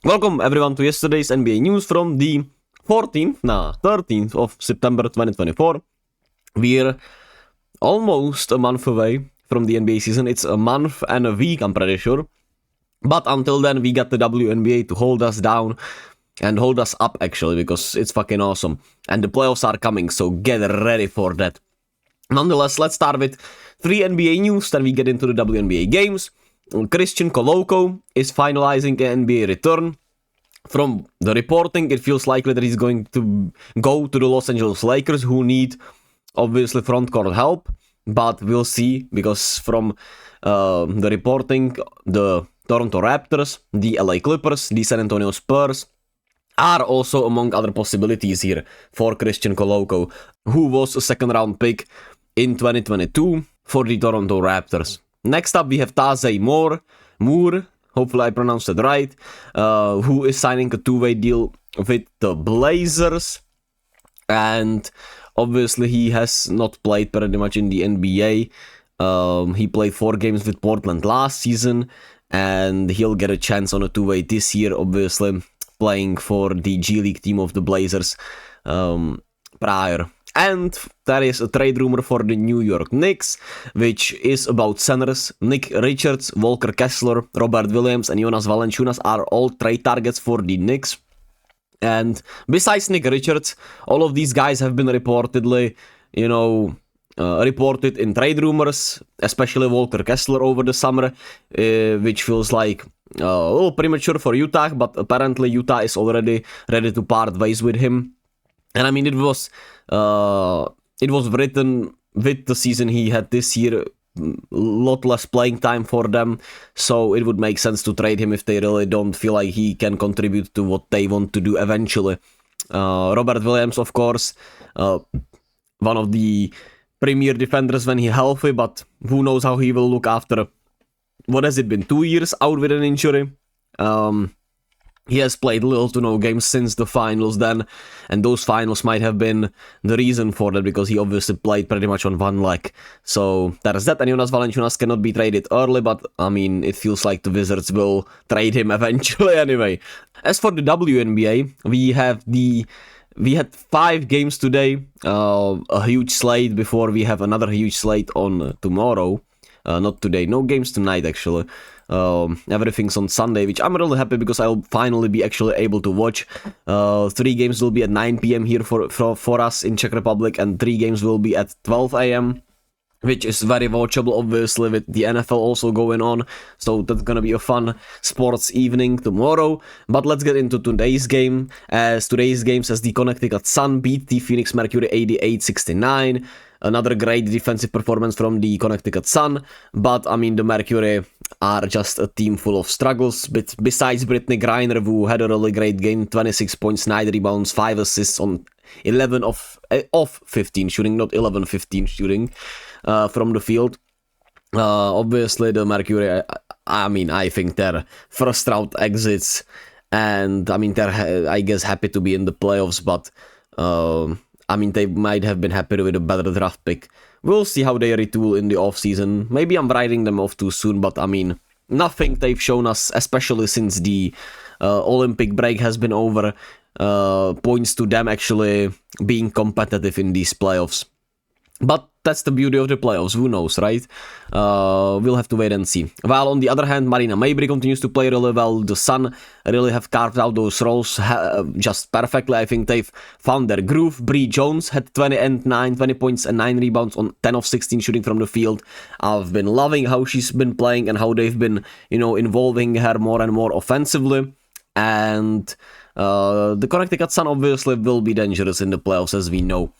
Welcome everyone to yesterday's NBA news from the 13th of September 2024. We're almost a month away from the NBA season. It's a month and a week, I'm pretty sure. But until then, we got the WNBA to hold us down and hold us up, actually, because it's fucking awesome. And the playoffs are coming, so get ready for that. Nonetheless, let's start with 3 NBA news, then we get into the WNBA games. Christian Coloco is finalizing an NBA return. From the reporting, it feels likely that he's going to go to the Los Angeles Lakers, who need, obviously, frontcourt help. But we'll see, because from the reporting, the Toronto Raptors, the LA Clippers, the San Antonio Spurs are also among other possibilities here for Christian Coloco, who was a second-round pick in 2022 for the Toronto Raptors. Next up, we have Taze Moore, hopefully I pronounced it right, who is signing a two-way deal with the Blazers. And obviously he has not played pretty much in the NBA. He played 4 games with Portland last season, and he'll get a chance on a two-way this year, obviously, playing for the G League team of the Blazers prior. And there is a trade rumor for the New York Knicks, which is about centers. Nick Richards, Walker Kessler, Robert Williams, and Jonas Valanciunas are all trade targets for the Knicks. And besides Nick Richards, all of these guys have been reportedly, reported in trade rumors, especially Walker Kessler over the summer, which feels like a little premature for Utah, but apparently Utah is already ready to part ways with him. And I mean, it was written with the season he had this year, a lot less playing time for them, so it would make sense to trade him if they really don't feel like he can contribute to what they want to do eventually. Robert Williams, of course, one of the premier defenders when he's healthy, but who knows how he will look after, what has it been, 2 years out with an injury? He has played little to no games since the finals then, and those finals might have been the reason for that, because he obviously played pretty much on one leg. So that is that, and Jonas Valanciunas cannot be traded early, but I mean, it feels like the Wizards will trade him eventually anyway. As for the WNBA, we had 5 games today, a huge slate before we have another huge slate on tomorrow. Not today, no games tonight actually. Everything's on Sunday, which I'm really happy because I'll finally be actually able to watch. 3 games will be at 9 p.m. here for us in Czech Republic, and 3 games will be at 12 a.m. which is very watchable, obviously, with the NFL also going on. So that's gonna be a fun sports evening tomorrow. But let's get into today's game. Today's game says the Connecticut Sun beat the Phoenix Mercury 88-69. Another great defensive performance from the Connecticut Sun, but I mean, the Mercury are just a team full of struggles. But besides Brittany Griner, who had a really great game, 26 points, 9 rebounds, 5 assists on 11 of 15 shooting, not 11-15 shooting from the field. Obviously, the Mercury, I think they're first round exits, and I mean, they're, I guess, happy to be in the playoffs, but they might have been happy with a better draft pick. We'll see how they retool in the offseason. Maybe I'm writing them off too soon, but I mean, nothing they've shown us, especially since the Olympic break has been over, points to them actually being competitive in these playoffs. But that's the beauty of the playoffs, who knows, right? We'll have to wait and see. While on the other hand, Marina Mabrey continues to play really well. The Sun really have carved out those roles just perfectly. I think they've found their groove. Bree Jones had 20 points and 9 rebounds on 10 of 16 shooting from the field. I've been loving how she's been playing and how they've been, involving her more and more offensively. And the Connecticut Sun obviously will be dangerous in the playoffs, as we know.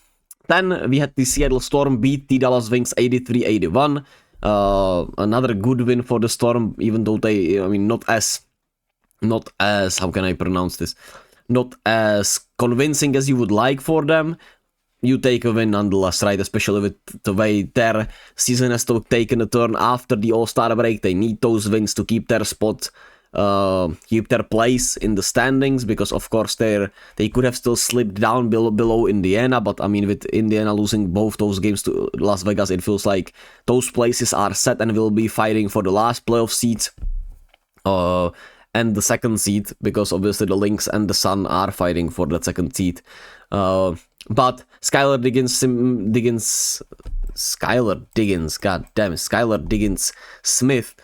Then we had the Seattle Storm beat the Dallas Wings 83-81. Another good win for the Storm, even though they, not as, how can I pronounce this? Not as convincing as you would like for them. You take a win nonetheless, right? Especially with the way their season has taken a turn after the All-Star break. They need those wins to keep their spot, keep their place in the standings, because of course they could have still slipped down below Indiana, but I mean, with Indiana losing both those games to Las Vegas, it feels like those places are set and will be fighting for the last playoff seats. and the second seed, because obviously the Lynx and the Sun are fighting for that second seed. But Skylar Diggins Smith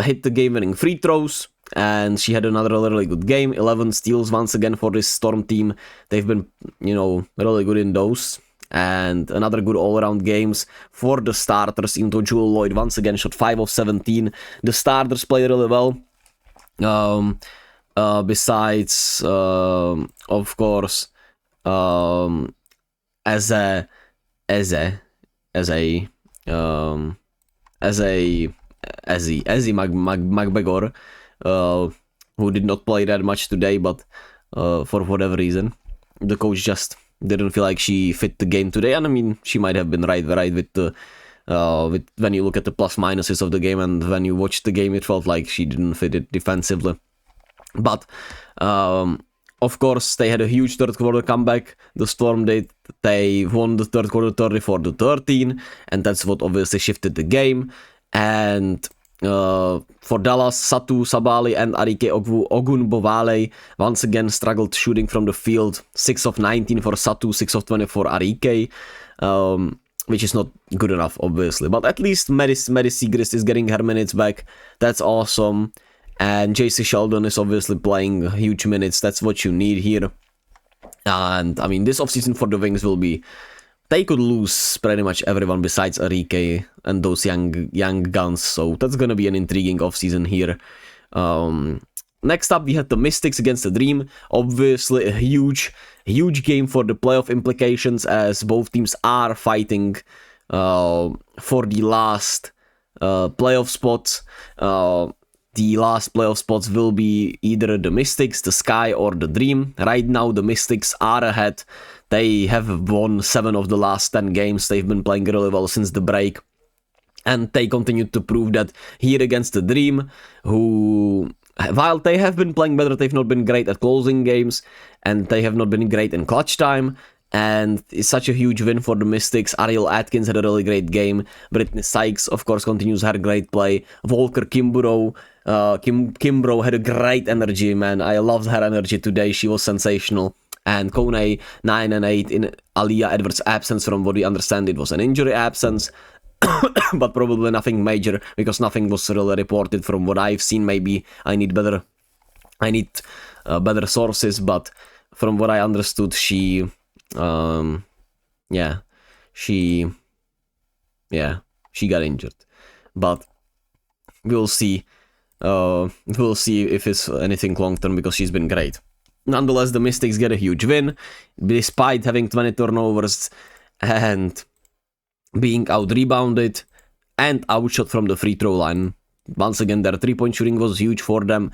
hit the game-winning free throws, and she had another really good game. 11 steals once again for this Storm team. They've been, really good in those. And another good all-around games for the starters. Into Jewel Lloyd once again shot 5 of 17. The starters played really well. Besides, of course, Eze McGregor, who did not play that much today, but for whatever reason, the coach just didn't feel like she fit the game today. And I mean, she might have been right with the with when you look at the plus minuses of the game, and when you watch the game, it felt like she didn't fit it defensively. But of course, they had a huge third quarter comeback. The Storm did. They won the third quarter 34-13, and that's what obviously shifted the game. And for Dallas, Satu Sabali and Arike Ogunbowale once again struggled shooting from the field. 6 of 19 for Satu, 6 of 20 for Arike, which is not good enough, obviously. But at least Mary Siegrist is getting her minutes back. That's awesome. And JC Sheldon is obviously playing huge minutes. That's what you need here. And I mean, this offseason for the Wings will be... They could lose pretty much everyone besides Arike and those young guns. So that's going to be an intriguing offseason here. Next up, we had the Mystics against the Dream. Obviously, a huge game for the playoff implications, as both teams are fighting for the last playoff spots. The last playoff spots will be either the Mystics, the Sky, or the Dream. Right now, the Mystics are ahead. They have won 7 of the last 10 games. They've been playing really well since the break. And they continue to prove that here against the Dream, who, while they have been playing better, they've not been great at closing games, and they have not been great in clutch time. And it's such a huge win for the Mystics. Ariel Atkins had a really great game. Brittany Sykes, of course, continues her great play. Volker Kimbrough had a great energy, man. I loved her energy today. She was sensational. And Kone 9 and 8 in Aliyah Edwards' absence. From what we understand, it was an injury absence. But probably nothing major, because nothing was really reported from what I've seen. Maybe I need better sources, but from what I understood, she got injured. But we'll see if it's anything long term, because she's been great. Nonetheless, the Mystics get a huge win, despite having 20 turnovers and being out-rebounded and outshot from the free throw line. Once again, their 3-point shooting was huge for them,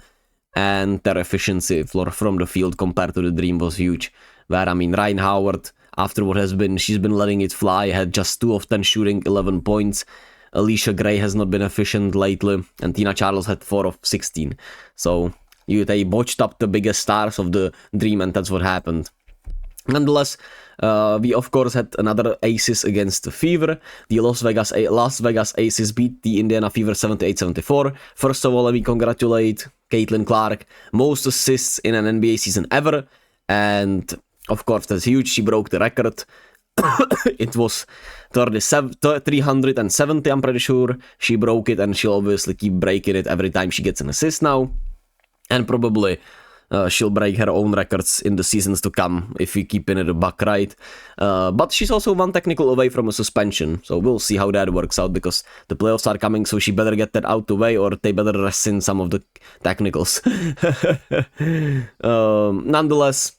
and their efficiency from the field compared to the Dream was huge. Where, I mean, Ryan Howard, after what she's been letting it fly, had just 2 of 10 shooting, 11 points. Alicia Gray has not been efficient lately, and Tina Charles had 4 of 16. So they botched up the biggest stars of the Dream, and that's what happened. Nonetheless, we of course had another Aces against the Fever. The Las Vegas Aces beat the Indiana Fever 78-74. First of all, let me congratulate Caitlin Clark. Most assists in an NBA season ever. And of course, that's huge. She broke the record. It was 370, I'm pretty sure. She broke it, and she'll obviously keep breaking it every time she gets an assist now. And probably she'll break her own records in the seasons to come if we keep it a buck right. But she's also one technical away from a suspension, so we'll see how that works out, because the playoffs are coming, so she better get that out the way, or they better rest in some of the technicals. Nonetheless,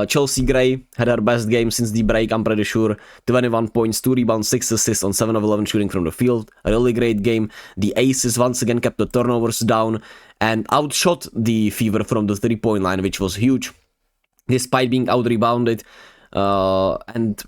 Chelsea Gray had her best game since the break, I'm pretty sure. 21 points, 2 rebounds, 6 assists on 7 of 11 shooting from the field. A really great game. The Aces once again kept the turnovers down and outshot the Fever from the 3-point line, which was huge, despite being out-rebounded. And,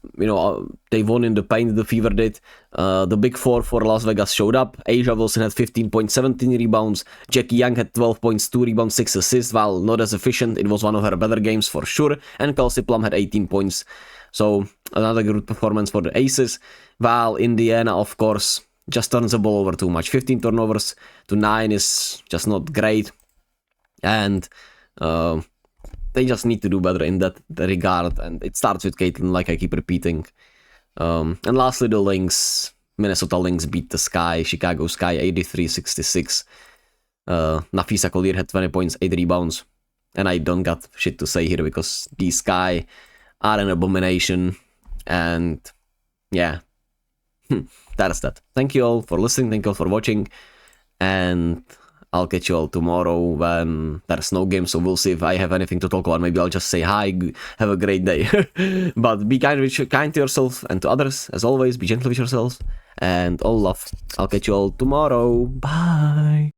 they won in the paint, the Fever did. The big 4 for Las Vegas showed up. Asia Wilson had 15 points, 17 rebounds. Jackie Young had 12 points, 2 rebounds, 6 assists. While not as efficient, it was one of her better games for sure. And Kelsey Plum had 18 points. So, another good performance for the Aces. While Indiana, of course, just turns the ball over too much. 15 turnovers to 9 is just not great. And they just need to do better in that regard, and it starts with Caitlin, like I keep repeating. And lastly, the Lynx. Minnesota Lynx beat the Sky, Chicago Sky 83-66. Nafisa Collier had 20 points, 8 rebounds. And I don't got shit to say here because the Sky are an abomination. And yeah, that's that. Thank you all for listening, thank you all for watching. And I'll catch you all tomorrow when there's no game, so we'll see if I have anything to talk about. Maybe I'll just say hi, have a great day. But be kind to yourself and to others, as always. Be gentle with yourselves, and all love. I'll catch you all tomorrow. Bye!